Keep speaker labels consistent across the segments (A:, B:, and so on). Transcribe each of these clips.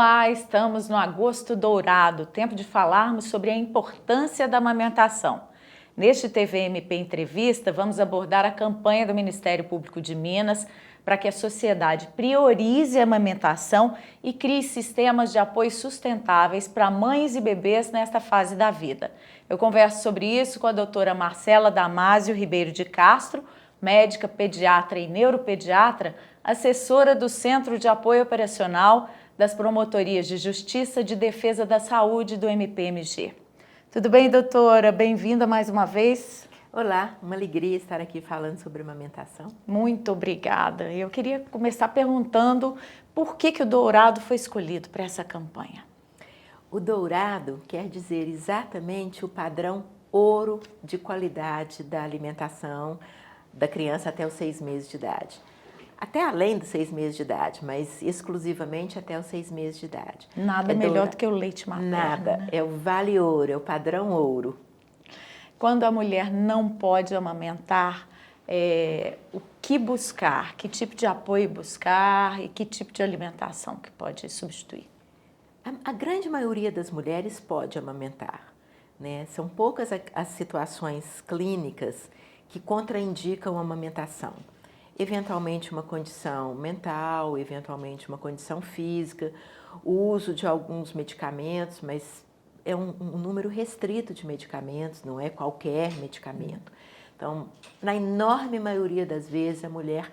A: Olá, estamos no Agosto Dourado, tempo de falarmos sobre a importância da amamentação. Neste TVMP Entrevista, vamos abordar a campanha do Ministério Público de Minas para que a sociedade priorize a amamentação e crie sistemas de apoio sustentáveis para mães e bebês nesta fase da vida. Eu converso sobre isso com a doutora Marcela Damásio Ribeiro de Castro, médica, pediatra e neuropediatra, assessora do Centro de Apoio Operacional das Promotorias de Justiça de Defesa da Saúde do MPMG. Tudo bem, doutora? Bem-vinda mais uma vez.
B: Olá, uma alegria estar aqui falando sobre amamentação.
A: Muito obrigada. Eu queria começar perguntando por que o dourado foi escolhido para essa campanha.
B: O dourado quer dizer exatamente o padrão ouro de qualidade da alimentação da criança até os 6 meses de idade. Até além dos 6 meses de idade, mas exclusivamente até os 6 meses de idade.
A: Nada melhor do que o leite materno.
B: Nada,
A: né?
B: É o vale ouro, é o padrão ouro.
A: Quando a mulher não pode amamentar, o que buscar? Que tipo de apoio buscar e que tipo de alimentação que pode substituir?
B: A grande maioria das mulheres pode amamentar, né? São poucas as situações clínicas que contraindicam a amamentação. Eventualmente uma condição mental, eventualmente uma condição física, o uso de alguns medicamentos, mas é um número restrito de medicamentos, não é qualquer medicamento. Então, na enorme maioria das vezes, a mulher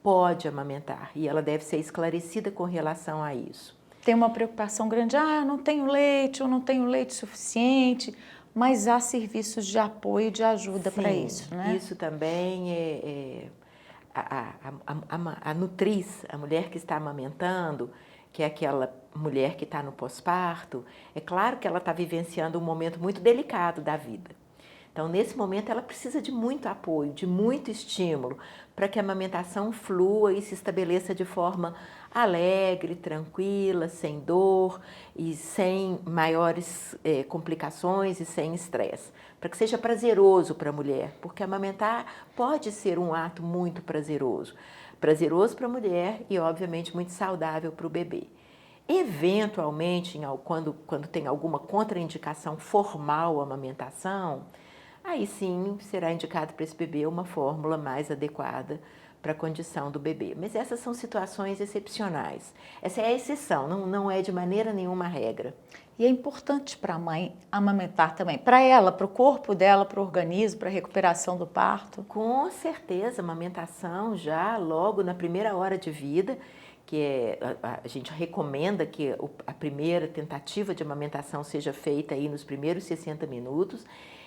B: pode amamentar e ela deve ser esclarecida com relação a isso.
A: Tem uma preocupação grande, eu não tenho leite, eu não tenho leite suficiente, mas há serviços de apoio e de ajuda para isso, né?
B: Isso também a nutriz, a mulher que está amamentando, que é aquela mulher que está no pós-parto, é claro que ela está vivenciando um momento muito delicado da vida. Então, nesse momento, ela precisa de muito apoio, de muito estímulo, para que a amamentação flua e se estabeleça de forma alegre, tranquila, sem dor e sem maiores complicações e sem estresse. Para que seja prazeroso para a mulher, porque amamentar pode ser um ato muito prazeroso. Prazeroso para a mulher e, obviamente, muito saudável para o bebê. Eventualmente, quando tem alguma contraindicação formal à amamentação, aí sim será indicado para esse bebê uma fórmula mais adequada para a condição do bebê. Mas essas são situações excepcionais. Essa é a exceção, não é de maneira nenhuma regra.
A: E é importante para a mãe amamentar também, para ela, para o corpo dela, para o organismo, para a recuperação do parto?
B: Com certeza, a amamentação já logo na primeira hora de vida, que a gente recomenda que a primeira tentativa de amamentação seja feita aí nos primeiros 60 minutos,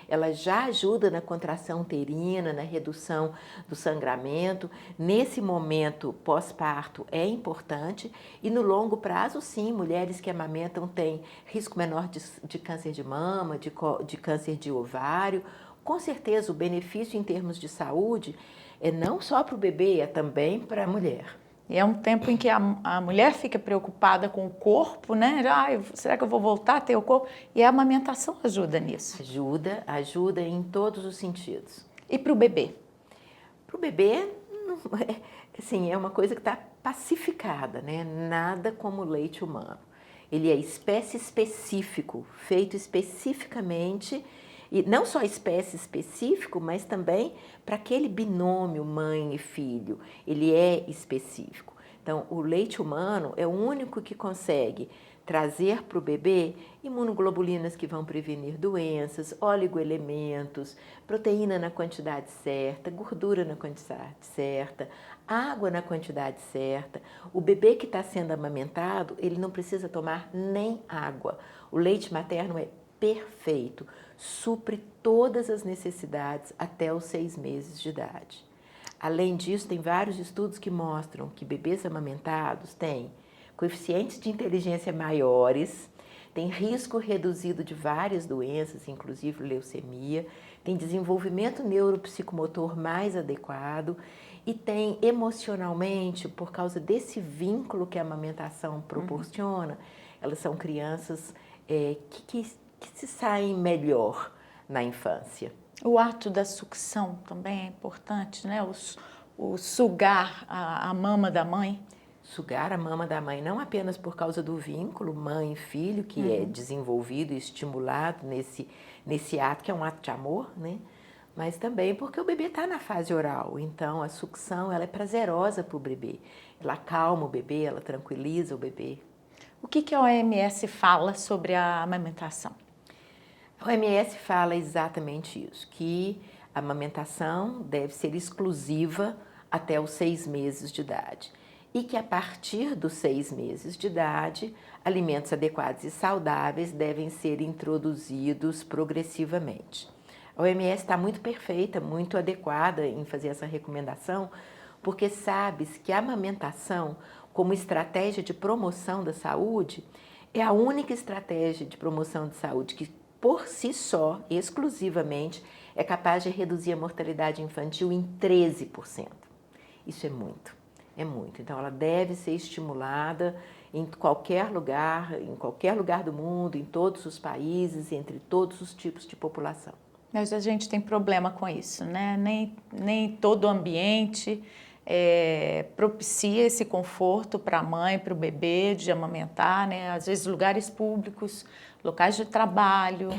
B: ela já ajuda na contração uterina, na redução do sangramento. Nesse momento pós-parto é importante e no longo prazo, sim, mulheres que amamentam têm risco menor de câncer de mama, de câncer de ovário. Com certeza o benefício em termos de saúde é não só para o bebê, é também para a mulher.
A: E é um tempo em que a mulher fica preocupada com o corpo, né? Será que eu vou voltar a ter o corpo? E a amamentação ajuda nisso.
B: Ajuda em todos os sentidos.
A: E para o bebê?
B: Para o bebê, assim, é uma coisa que está pacificada, né? Nada como o leite humano. Ele é espécie específico, feito especificamente, e não só espécie específico, mas também para aquele binômio mãe e filho, ele é específico. Então, o leite humano é o único que consegue trazer para o bebê imunoglobulinas que vão prevenir doenças, oligoelementos, proteína na quantidade certa, gordura na quantidade certa, água na quantidade certa. O bebê que está sendo amamentado, ele não precisa tomar nem água. O leite materno é perfeito, supre todas as necessidades até os 6 meses de idade. Além disso, tem vários estudos que mostram que bebês amamentados têm coeficientes de inteligência maiores, têm risco reduzido de várias doenças, inclusive leucemia, tem desenvolvimento neuropsicomotor mais adequado e tem emocionalmente, por causa desse vínculo que a amamentação proporciona, elas são crianças que se saem melhor na infância.
A: O ato da sucção também é importante, né? O sugar a mama da mãe.
B: Sugar a mama da mãe, não apenas por causa do vínculo mãe e filho, que é desenvolvido e estimulado nesse ato, que é um ato de amor, né? Mas também porque o bebê está na fase oral, então a sucção ela é prazerosa para o bebê. Ela acalma o bebê, ela tranquiliza o bebê.
A: O que a OMS fala sobre a amamentação?
B: A OMS fala exatamente isso, que a amamentação deve ser exclusiva até os 6 meses de idade e que a partir dos 6 meses de idade, alimentos adequados e saudáveis devem ser introduzidos progressivamente. A OMS está muito perfeita, muito adequada em fazer essa recomendação, porque sabe-se que a amamentação, como estratégia de promoção da saúde, é a única estratégia de promoção de saúde que, por si só, exclusivamente, é capaz de reduzir a mortalidade infantil em 13%. Isso é muito, é muito. Então, ela deve ser estimulada em qualquer lugar do mundo, em todos os países, entre todos os tipos de população.
A: Mas a gente tem problema com isso, né? Nem todo ambiente propicia esse conforto para a mãe, para o bebê de amamentar, né? Às vezes lugares públicos, locais de trabalho.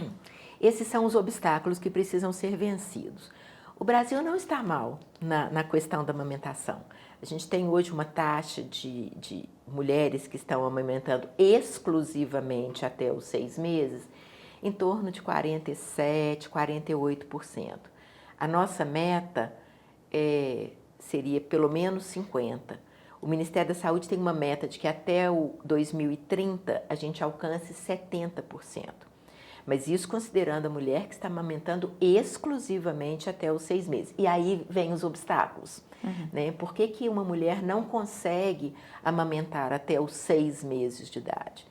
B: Esses são os obstáculos que precisam ser vencidos. O Brasil não está mal na questão da amamentação. A gente tem hoje uma taxa de mulheres que estão amamentando exclusivamente até os 6 meses em torno de 47%, 48%. A nossa meta seria pelo menos 50%. O Ministério da Saúde tem uma meta de que até o 2030 a gente alcance 70%. Mas isso considerando a mulher que está amamentando exclusivamente até os 6 meses. E aí vem os obstáculos. Né? Por que uma mulher não consegue amamentar até os 6 meses de idade?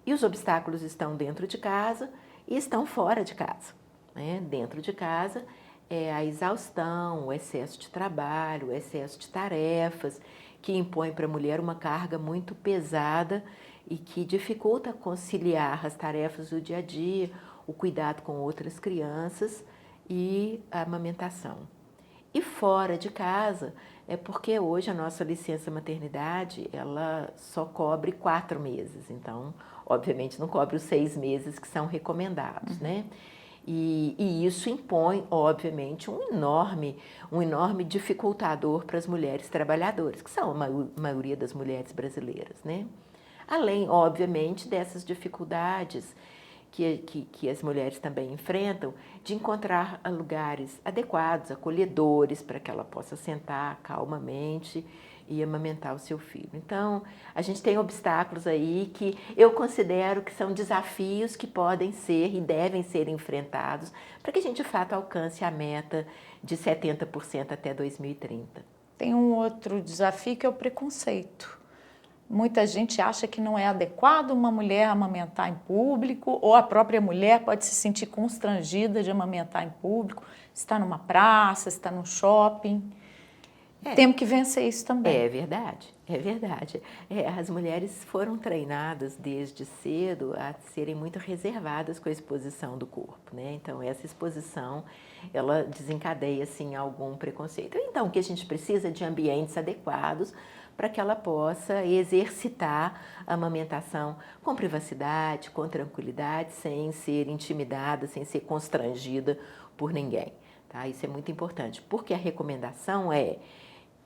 B: E os obstáculos estão dentro de casa e estão fora de casa. Né? Dentro de casa é a exaustão, o excesso de trabalho, o excesso de tarefas, que impõe para a mulher uma carga muito pesada e que dificulta conciliar as tarefas do dia a dia, o cuidado com outras crianças e a amamentação. E fora de casa, é porque hoje a nossa licença maternidade, ela só cobre 4 meses, então, obviamente, não cobre os 6 meses que são recomendados, né? E isso impõe, obviamente, um enorme dificultador para as mulheres trabalhadoras, que são a maioria das mulheres brasileiras, né? Além, obviamente, dessas dificuldades que as mulheres também enfrentam, de encontrar lugares adequados, acolhedores, para que ela possa sentar calmamente e amamentar o seu filho. Então, a gente tem obstáculos aí que eu considero que são desafios que podem ser e devem ser enfrentados para que a gente, de fato, alcance a meta de 70% até 2030.
A: Tem um outro desafio que é o preconceito. Muita gente acha que não é adequado uma mulher amamentar em público, ou a própria mulher pode se sentir constrangida de amamentar em público, está numa praça, está num shopping. Temos que vencer isso também.
B: É verdade, é verdade. As mulheres foram treinadas desde cedo a serem muito reservadas com a exposição do corpo, né? Então, essa exposição, ela desencadeia, assim, algum preconceito. Então, o que a gente precisa de ambientes adequados para que ela possa exercitar a amamentação com privacidade, com tranquilidade, sem ser intimidada, sem ser constrangida por ninguém, tá? Isso é muito importante, porque a recomendação é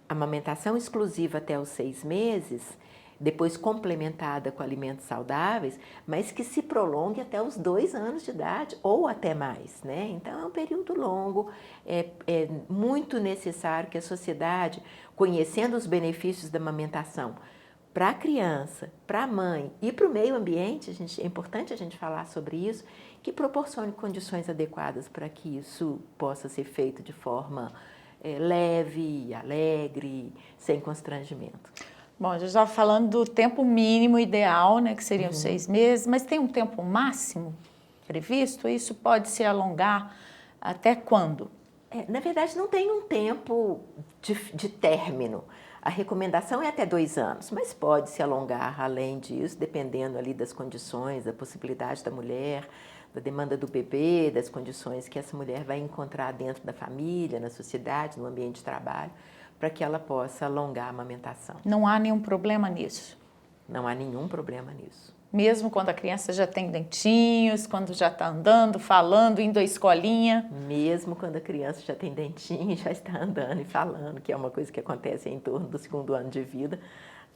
B: amamentação exclusiva até os 6 meses, depois complementada com alimentos saudáveis, mas que se prolongue até os 2 anos de idade ou até mais, né? Então é um período longo, é muito necessário que a sociedade, conhecendo os benefícios da amamentação para a criança, para a mãe e para o meio ambiente, é importante a gente falar sobre isso, que proporcione condições adequadas para que isso possa ser feito de forma leve, alegre, sem constrangimento.
A: Bom, já estava falando do tempo mínimo ideal, né, que seriam 6 meses, mas tem um tempo máximo previsto? Isso pode se alongar até quando?
B: Na verdade, não tem um tempo de término. A recomendação é até 2 anos, mas pode se alongar além disso, dependendo ali das condições, da possibilidade da mulher, da demanda do bebê, das condições que essa mulher vai encontrar dentro da família, na sociedade, no ambiente de trabalho, para que ela possa alongar a amamentação.
A: Não há nenhum problema nisso?
B: Não há nenhum problema nisso.
A: Mesmo quando a criança já tem dentinhos, quando já está andando, falando, indo à escolinha?
B: Mesmo quando a criança já tem dentinho, já está andando e falando, que é uma coisa que acontece em torno do 2º ano de vida,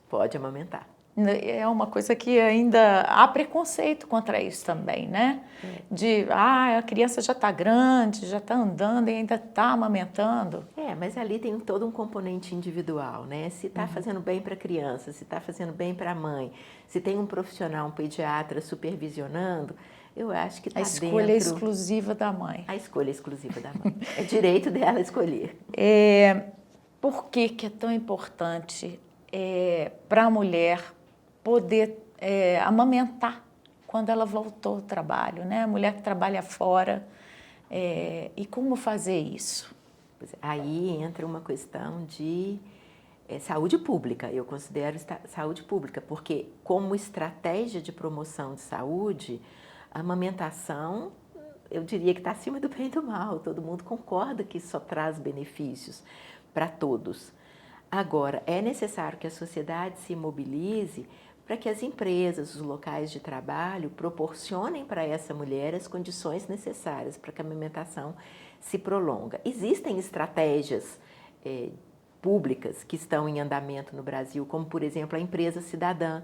B: pode amamentar.
A: É uma coisa que ainda há preconceito contra isso também, né? De, a criança já está grande, já está andando e ainda está amamentando.
B: Mas ali tem todo um componente individual, né? Se está fazendo bem para a criança, se está fazendo bem para a mãe, se tem um profissional, um pediatra supervisionando, eu acho que está dentro...
A: A escolha é exclusiva da mãe.
B: A escolha é exclusiva da mãe. É direito dela escolher.
A: Por que que é tão importante para a mulher poder amamentar quando ela voltou ao trabalho, né? A mulher que trabalha fora, e como fazer isso?
B: Aí entra uma questão de saúde pública, eu considero saúde pública, porque como estratégia de promoção de saúde, a amamentação, eu diria que está acima do bem e do mal, todo mundo concorda que isso só traz benefícios para todos. Agora, é necessário que a sociedade se mobilize para que as empresas, os locais de trabalho proporcionem para essa mulher as condições necessárias para que a amamentação se prolongue. Existem estratégias públicas que estão em andamento no Brasil, como, por exemplo, a empresa cidadã,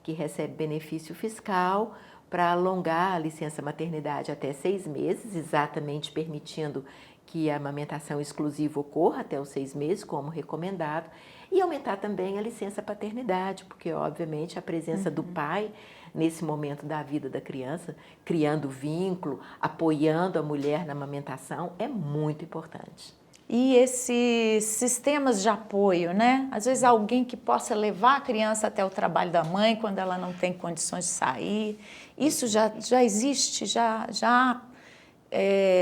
B: que recebe benefício fiscal para alongar a licença maternidade até 6 meses, exatamente permitindo que a amamentação exclusiva ocorra até os 6 meses, como recomendado, e aumentar também a licença paternidade, porque, obviamente, a presença do pai nesse momento da vida da criança, criando vínculo, apoiando a mulher na amamentação, é muito importante.
A: E esses sistemas de apoio, né? Às vezes alguém que possa levar a criança até o trabalho da mãe quando ela não tem condições de sair, isso já existe, já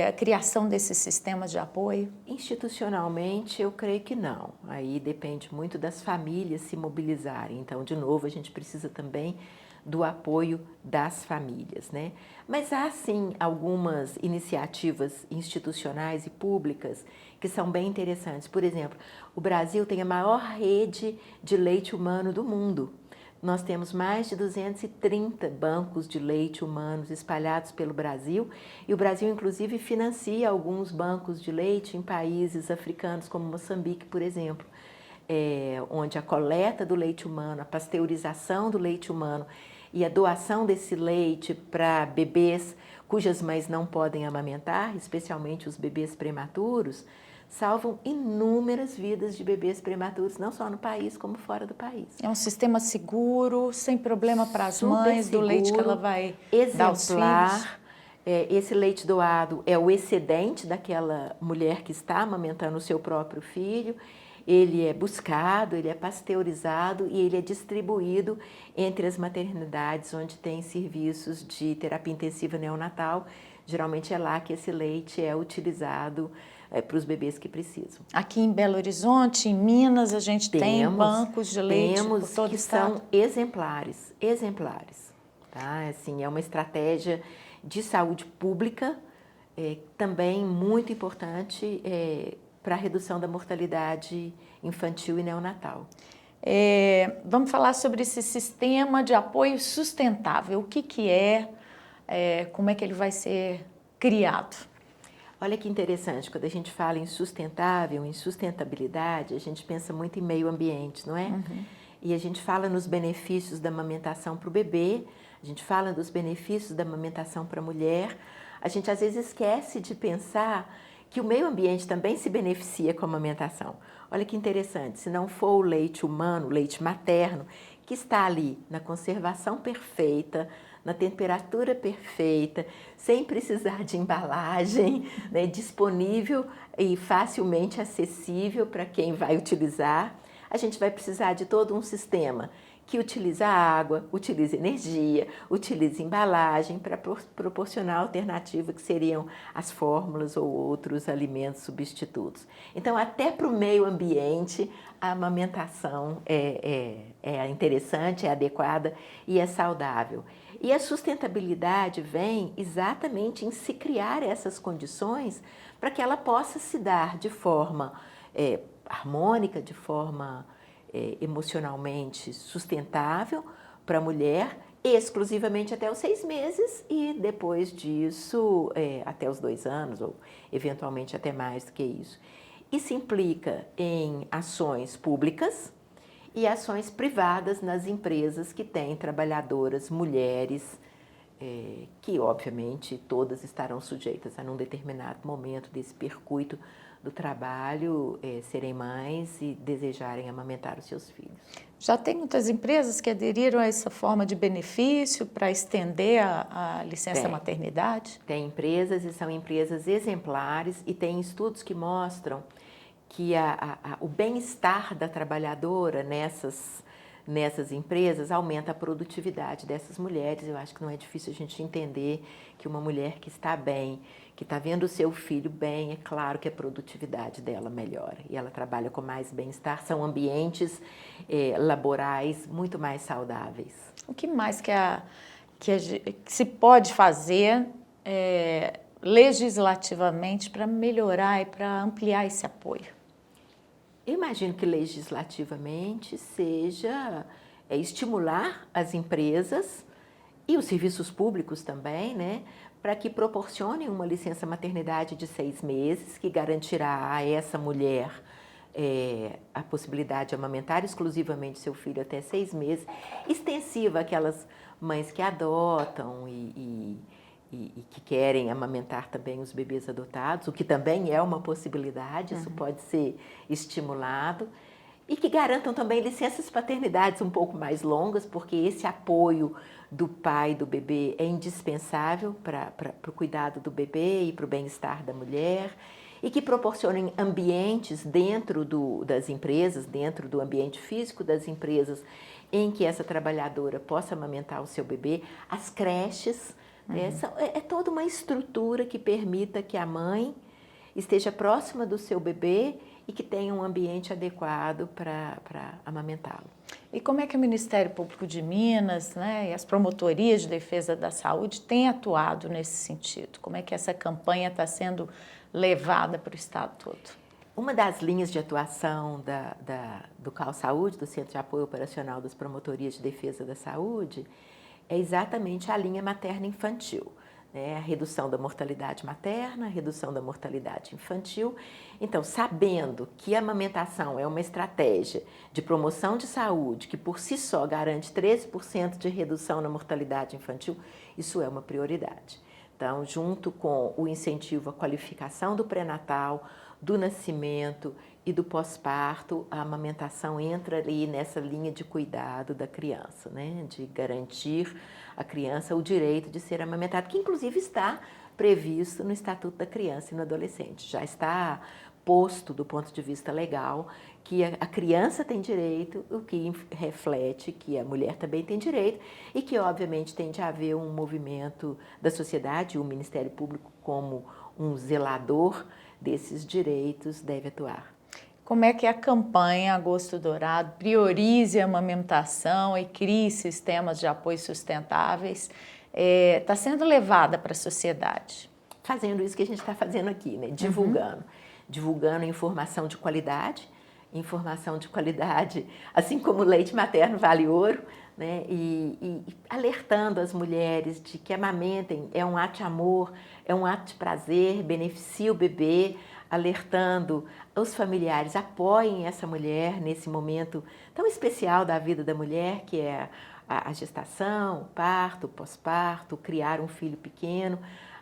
A: a criação desses sistemas de apoio?
B: Institucionalmente, eu creio que não. Aí depende muito das famílias se mobilizarem. Então, de novo, a gente precisa também do apoio das famílias, né? Mas há, sim, algumas iniciativas institucionais e públicas que são bem interessantes. Por exemplo, o Brasil tem a maior rede de leite humano do mundo. Nós temos mais de 230 bancos de leite humanos espalhados pelo Brasil e o Brasil, inclusive, financia alguns bancos de leite em países africanos, como Moçambique, por exemplo, onde a coleta do leite humano, a pasteurização do leite humano e a doação desse leite para bebês cujas mães não podem amamentar, especialmente os bebês prematuros, salvam inúmeras vidas de bebês prematuros, não só no país, como fora do país.
A: É um sistema seguro, sem problema para as mães,
B: seguro,
A: do leite que ela vai dar aos filhos?
B: Exemplar. Esse leite doado é o excedente daquela mulher que está amamentando o seu próprio filho. Ele é buscado, ele é pasteurizado e ele é distribuído entre as maternidades onde tem serviços de terapia intensiva neonatal. Geralmente é lá que esse leite é utilizado para os bebês que precisam.
A: Aqui em Belo Horizonte, em Minas, a gente tem bancos de leite por todo o estado?
B: São exemplares, tá? Assim, é uma estratégia de saúde pública também muito importante para a redução da mortalidade infantil e neonatal.
A: Vamos falar sobre esse sistema de apoio sustentável. O que é, como é que ele vai ser criado?
B: Olha que interessante, quando a gente fala em sustentável, em sustentabilidade, a gente pensa muito em meio ambiente, não é? Uhum. E a gente fala nos benefícios da amamentação para o bebê, a gente fala dos benefícios da amamentação para a mulher, a gente às vezes esquece de pensar que o meio ambiente também se beneficia com a amamentação. Olha que interessante, se não for o leite humano, o leite materno, que está ali na conservação perfeita, na temperatura perfeita, sem precisar de embalagem, né, disponível e facilmente acessível para quem vai utilizar, a gente vai precisar de todo um sistema que utiliza água, utiliza energia, utiliza embalagem para proporcionar a alternativa que seriam as fórmulas ou outros alimentos substitutos. Então, até para o meio ambiente, a amamentação é interessante, é adequada e é saudável. E a sustentabilidade vem exatamente em se criar essas condições para que ela possa se dar de forma harmônica, de forma emocionalmente sustentável para a mulher, exclusivamente até os 6 meses e depois disso até os 2 anos ou eventualmente até mais do que isso. Isso implica em ações públicas e ações privadas nas empresas que têm trabalhadoras mulheres, que obviamente todas estarão sujeitas a num determinado momento desse percurso do trabalho, serem mães e desejarem amamentar os seus filhos.
A: Já tem muitas empresas que aderiram a essa forma de benefício para estender a licença maternidade?
B: Tem empresas e são empresas exemplares e tem estudos que mostram que o bem-estar da trabalhadora nessas empresas aumenta a produtividade dessas mulheres. Eu acho que não é difícil a gente entender que uma mulher que está bem, que está vendo o seu filho bem, é claro que a produtividade dela melhora e ela trabalha com mais bem-estar. São ambientes laborais muito mais saudáveis.
A: O que mais que se pode fazer legislativamente para melhorar e para ampliar esse apoio?
B: Eu imagino que legislativamente seja estimular as empresas e os serviços públicos também, né, para que proporcionem uma licença maternidade de 6 meses, que garantirá a essa mulher a possibilidade de amamentar exclusivamente seu filho até 6 meses, extensiva àquelas mães que adotam e que querem amamentar também os bebês adotados, o que também é uma possibilidade, isso pode ser estimulado, e que garantam também licenças paternidades um pouco mais longas, porque esse apoio do pai do bebê é indispensável para o cuidado do bebê e para o bem-estar da mulher, e que proporcionem ambientes dentro das empresas, dentro do ambiente físico das empresas, em que essa trabalhadora possa amamentar o seu bebê, as creches. É toda uma estrutura que permita que a mãe esteja próxima do seu bebê e que tenha um ambiente adequado para amamentá-lo.
A: E como é que o Ministério Público de Minas, né, e as promotorias de defesa da saúde têm atuado nesse sentido? Como é que essa campanha está sendo levada para o estado todo?
B: Uma das linhas de atuação do CAU Saúde, do Centro de Apoio Operacional das Promotorias de Defesa da Saúde, é exatamente a linha materno-infantil, né? A redução da mortalidade materna, a redução da mortalidade infantil. Então, sabendo que a amamentação é uma estratégia de promoção de saúde que por si só garante 13% de redução na mortalidade infantil, isso é uma prioridade. Então, junto com o incentivo à qualificação do pré-natal, do nascimento e do pós-parto, a amamentação entra ali nessa linha de cuidado da criança, né? De garantir à criança o direito de ser amamentada, que inclusive está previsto no Estatuto da Criança e do Adolescente. Já está posto do ponto de vista legal que a criança tem direito, o que reflete que a mulher também tem direito e que obviamente tem de haver um movimento da sociedade, o Ministério Público como um zelador desses direitos deve atuar.
A: Como é que a campanha Agosto Dourado priorize a amamentação e crie sistemas de apoio sustentáveis está sendo levada para a sociedade?
B: Fazendo isso que a gente está fazendo aqui, né? Divulgando. Divulgando informação de qualidade, assim como o leite materno vale ouro, né? E alertando as mulheres de que amamentem é um ato de amor, é um ato de prazer, beneficia o bebê, alertando os familiares, apoiem essa mulher nesse momento tão especial da vida da mulher, que é a gestação, o parto, o pós-parto, criar um filho pequeno,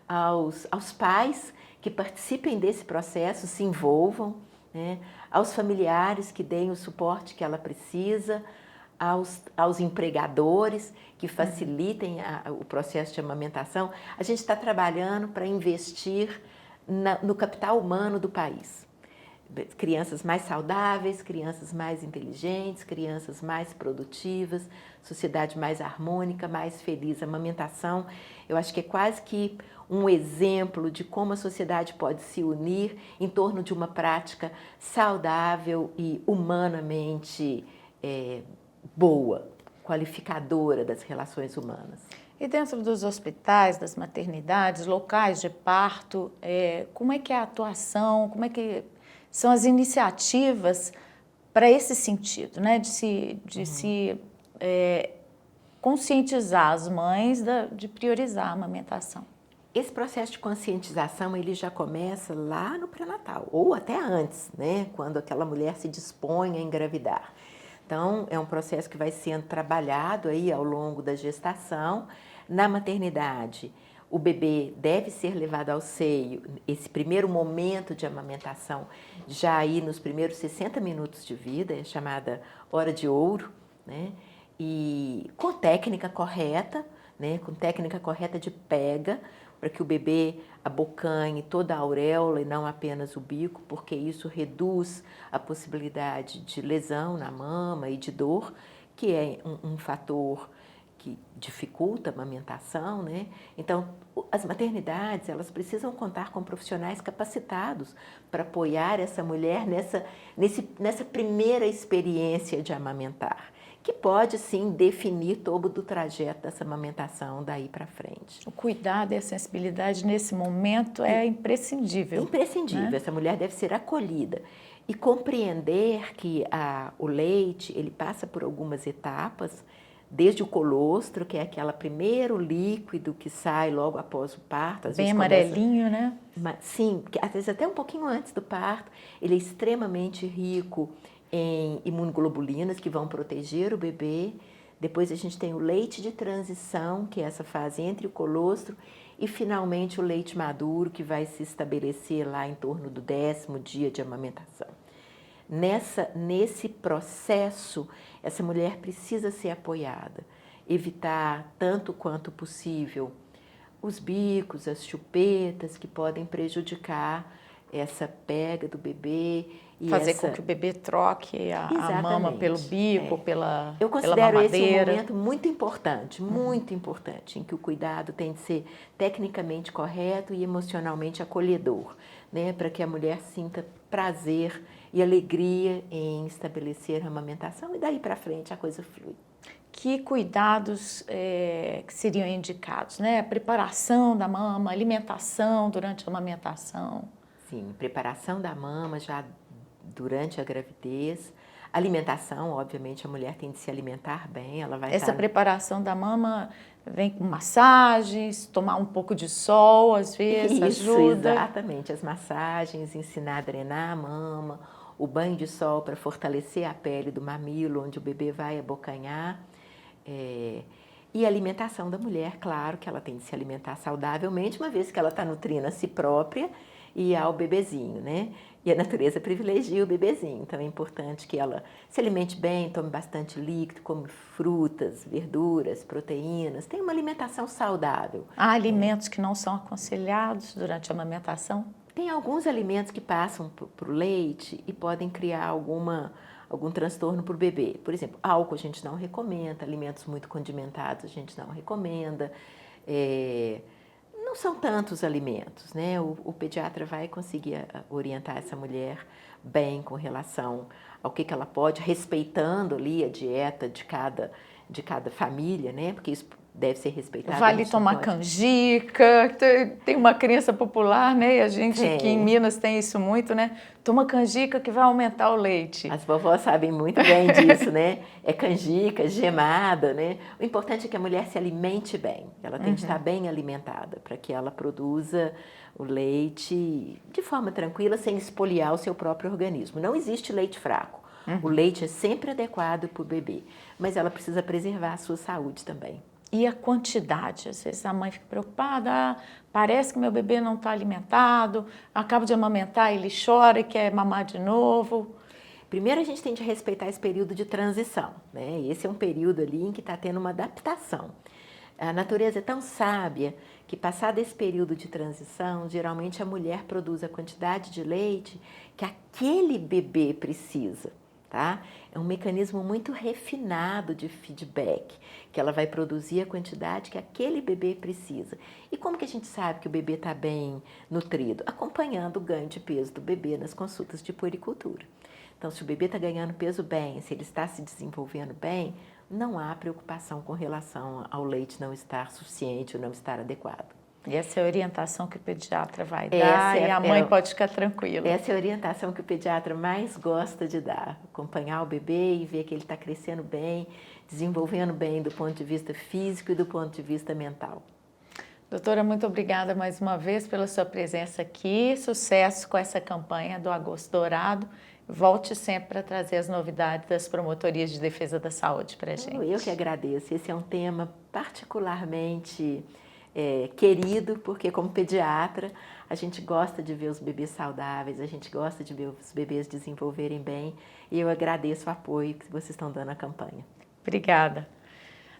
B: aos pais que participem desse processo, se envolvam, né? Aos familiares que deem o suporte que ela precisa, aos empregadores que facilitem o processo de amamentação. A gente está trabalhando para investir no capital humano do país. Crianças mais saudáveis, crianças mais inteligentes, crianças mais produtivas, sociedade mais harmônica, mais feliz. A amamentação, eu acho que é quase que um exemplo de como a sociedade pode se unir em torno de uma prática saudável e humanamente boa, qualificadora das relações humanas.
A: E dentro dos hospitais, das maternidades, locais de parto, como é que é a atuação, como é que são as iniciativas para esse sentido, né? De se conscientizar as mães de priorizar a amamentação.
B: Esse processo de conscientização, ele já começa lá no pré-natal, ou até antes, né? Quando aquela mulher se dispõe a engravidar. Então, é um processo que vai sendo trabalhado aí ao longo da gestação. Na maternidade, o bebê deve ser levado ao seio, esse primeiro momento de amamentação, já aí nos primeiros 60 minutos de vida, é chamada hora de ouro, né? E com técnica correta, né? Com técnica correta de pega, para que o bebê abocanhe toda a auréola e não apenas o bico, porque isso reduz a possibilidade de lesão na mama e de dor, que é um fator que dificulta a amamentação, né? Então, as maternidades, elas precisam contar com profissionais capacitados para apoiar essa mulher nessa primeira experiência de amamentar, que pode, sim, definir todo o trajeto dessa amamentação daí para frente.
A: O cuidado e a sensibilidade nesse momento é imprescindível.
B: Imprescindível,
A: né?
B: Essa mulher deve ser acolhida e compreender que o leite, ele passa por algumas etapas, desde o colostro, que é aquele primeiro líquido que sai logo após o parto.
A: Bem amarelinho, né?
B: Sim, às vezes até um pouquinho antes do parto. Ele é extremamente rico em imunoglobulinas que vão proteger o bebê. Depois a gente tem o leite de transição, que é essa fase entre o colostro, e finalmente o leite maduro, que vai se estabelecer lá em torno do 10º dia de amamentação. Nesse processo, essa mulher precisa ser apoiada, evitar tanto quanto possível os bicos, as chupetas que podem prejudicar essa pega do bebê. E
A: fazer com que o bebê troque a mama pelo bico, pela
B: Eu considero esse um momento muito importante, em que o cuidado tem de ser tecnicamente correto e emocionalmente acolhedor, né? Para que a mulher sinta prazer e alegria em estabelecer a amamentação e daí para frente a coisa flui.
A: Que cuidados que seriam indicados, né? A preparação da mama, alimentação durante a amamentação.
B: Sim, preparação da mama já durante a gravidez. Alimentação, obviamente, a mulher tem de se alimentar bem, ela vai
A: Essa preparação da mama vem com massagens, tomar um pouco de sol, às vezes, ajuda.
B: Exatamente, as massagens, ensinar a drenar a mama, o banho de sol para fortalecer a pele do mamilo, onde o bebê vai abocanhar. E a alimentação da mulher, claro que ela tem de se alimentar saudavelmente, uma vez que ela está nutrindo a si própria e ao bebezinho, né? E a natureza privilegia o bebezinho, então é importante que ela se alimente bem, tome bastante líquido, come frutas, verduras, proteínas, tenha uma alimentação saudável.
A: Há alimentos que não são aconselhados durante a amamentação?
B: Tem alguns alimentos que passam para o leite e podem criar algum transtorno para o bebê. Por exemplo, álcool a gente não recomenda, alimentos muito condimentados a gente não recomenda. Não são tantos alimentos, né? O pediatra vai conseguir orientar essa mulher bem com relação ao que ela pode, respeitando ali a dieta de cada família, né? Porque isso deve ser respeitado.
A: Vale tomar canjica, tem uma crença popular, né? E a gente aqui em Minas tem isso muito, né? Toma canjica que vai aumentar o leite.
B: As vovós sabem muito bem disso, né? É canjica, gemada, né? O importante é que a mulher se alimente bem. Ela tem de estar bem alimentada para que ela produza o leite de forma tranquila, sem espoliar o seu próprio organismo. Não existe leite fraco. O leite é sempre adequado para o bebê, mas ela precisa preservar a sua saúde também.
A: E a quantidade? Às vezes a mãe fica preocupada, parece que meu bebê não está alimentado, acabo de amamentar, ele chora e quer mamar de novo.
B: Primeiro a gente tem de respeitar esse período de transição, né? Esse é um período ali em que está tendo uma adaptação. A natureza é tão sábia que, passado esse período de transição, geralmente a mulher produz a quantidade de leite que aquele bebê precisa. Tá? É um mecanismo muito refinado de feedback, que ela vai produzir a quantidade que aquele bebê precisa. E como que a gente sabe que o bebê está bem nutrido? Acompanhando o ganho de peso do bebê nas consultas de puericultura. Então, se o bebê está ganhando peso bem, se ele está se desenvolvendo bem, não há preocupação com relação ao leite não estar suficiente ou não estar adequado.
A: E essa é a orientação que o pediatra vai dar e a mãe pode ficar tranquila.
B: Essa é a orientação que o pediatra mais gosta de dar, acompanhar o bebê e ver que ele está crescendo bem, desenvolvendo bem do ponto de vista físico e do ponto de vista mental.
A: Doutora, muito obrigada mais uma vez pela sua presença aqui, sucesso com essa campanha do Agosto Dourado. Volte sempre para trazer as novidades das promotorias de defesa da saúde para a gente.
B: Eu que agradeço, esse é um tema particularmente querido, porque como pediatra a gente gosta de ver os bebês saudáveis, a gente gosta de ver os bebês desenvolverem bem e eu agradeço o apoio que vocês estão dando à campanha.
A: Obrigada.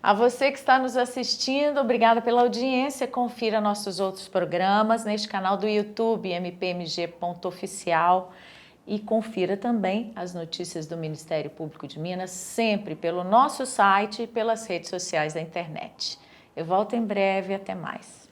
A: A você que está nos assistindo, obrigada pela audiência. Confira nossos outros programas neste canal do YouTube, mpmg.oficial. E confira também as notícias do Ministério Público de Minas, sempre pelo nosso site e pelas redes sociais da internet. Eu volto em breve, até mais.